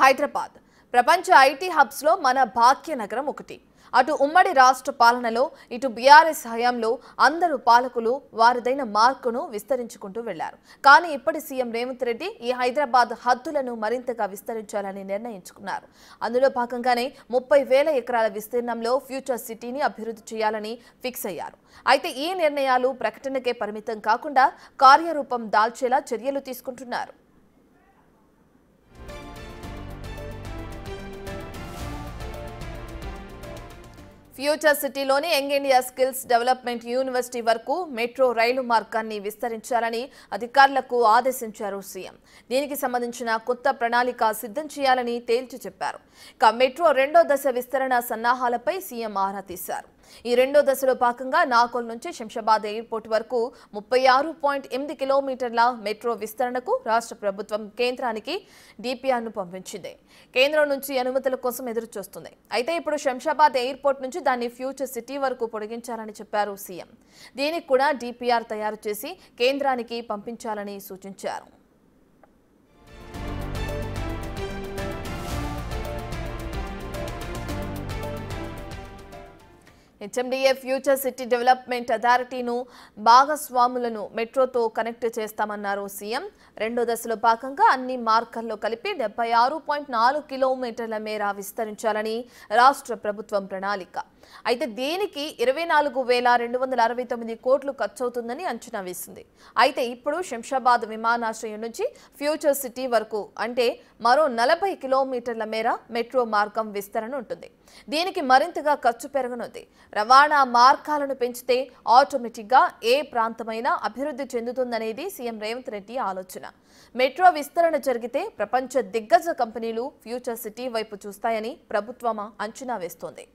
హైదరాబాద్ ప్రపంచ IT hubs లో మన భాగ్యనగరం ఒకటి. అటు ఉమ్మడి రాష్ట్ర పాలనలో ఇటు బీఆర్ఎస్ హయాంలో అందరూ పాలకులు వారిదైన మార్కును విస్తరించుకుంటూ వెళ్లారు. కానీ ఇప్పటి సీఎం రేవంత్ రెడ్డి ఈ హైదరాబాద్ హద్దులను మరింతగా విస్తరించాలని నిర్ణయించుకున్నారు. అందులో భాగంగానే 30,000 ఎకరాల విస్తీర్ణంలో ఫ్యూచర్ సిటీని అభివృద్ధి చేయాలని ఫిక్స్ అయ్యారు. అయితే ఈ నిర్ణయాలు ప్రకటనకే పరిమితం కాకుండా కార్యరూపం దాల్చేలా చర్యలు తీసుకుంటున్నారు. ఫ్యూచర్ సిటీలోని young India skills development university వరకు మెట్రో రైలు మార్గాన్ని విస్తరించాలని అధికారులకు ఆదేశించారు సీఎం. దీనికి సంబంధించిన కొత్త ప్రణాళిక సిద్ధం చేయాలని తేల్చి చెప్పారు. ఇక మెట్రో రెండో దశ విస్తరణ సన్నాహాలపై సీఎం ఆరా తీశారు. ఈ రెండో దశలో భాగంగా నాగోల్ నుంచి శంషాబాద్ ఎయిర్పోర్ట్ వరకు 36.8 కిలోమీటర్ల మెట్రో విస్తరణకు రాష్ట్ర ప్రభుత్వం కేంద్రానికి డిపిఆర్ను పంపించింది. కేంద్రం నుంచి అనుమతుల కోసం ఎదురు చూస్తుంది. అయితే ఇప్పుడు శంషాబాద్ ఎయిర్పోర్ట్ నుంచి దాన్ని ఫ్యూచర్ సిటీ వరకు పొడిగించాలని చెప్పారు సీఎం. దీనికి కూడా డిపిఆర్ తయారు చేసి కేంద్రానికి పంపించాలని సూచించారు. హెచ్ఎండిఏ ఫ్యూచర్ సిటీ డెవలప్మెంట్ అథారిటీను భాగస్వాములను మెట్రోతో కనెక్ట్ చేస్తామన్నారు సీఎం. రెండో దశలో భాగంగా అన్ని మార్గాల్లో కలిపి 76.4 కిలోమీటర్ల మేర విస్తరించాలని రాష్ట్ర ప్రభుత్వం ప్రణాళిక. అయితే దీనికి 24,269 కోట్లు ఖర్చవుతుందని అంచనా వేసింది. అయితే ఇప్పుడు శంషాబాద్ విమానాశ్రయం నుంచి ఫ్యూచర్ సిటీ వరకు అంటే మరో 40 కిలోమీటర్ల మేర మెట్రో మార్గం విస్తరణ ఉంటుంది. దీనికి మరింతగా ఖర్చు పెరగనుంది. రవాణా మార్గాలను పెంచితే ఆటోమేటిక్గా ఏ ప్రాంతమైనా అభివృద్ధి చెందుతుందనేది సీఎం రేవంత్ రెడ్డి ఆలోచన. మెట్రో విస్తరణ జరిగితే ప్రపంచ దిగ్గజ కంపెనీలు ఫ్యూచర్ సిటీ వైపు చూస్తాయని ప్రభుత్వం అంచనా వేస్తోంది.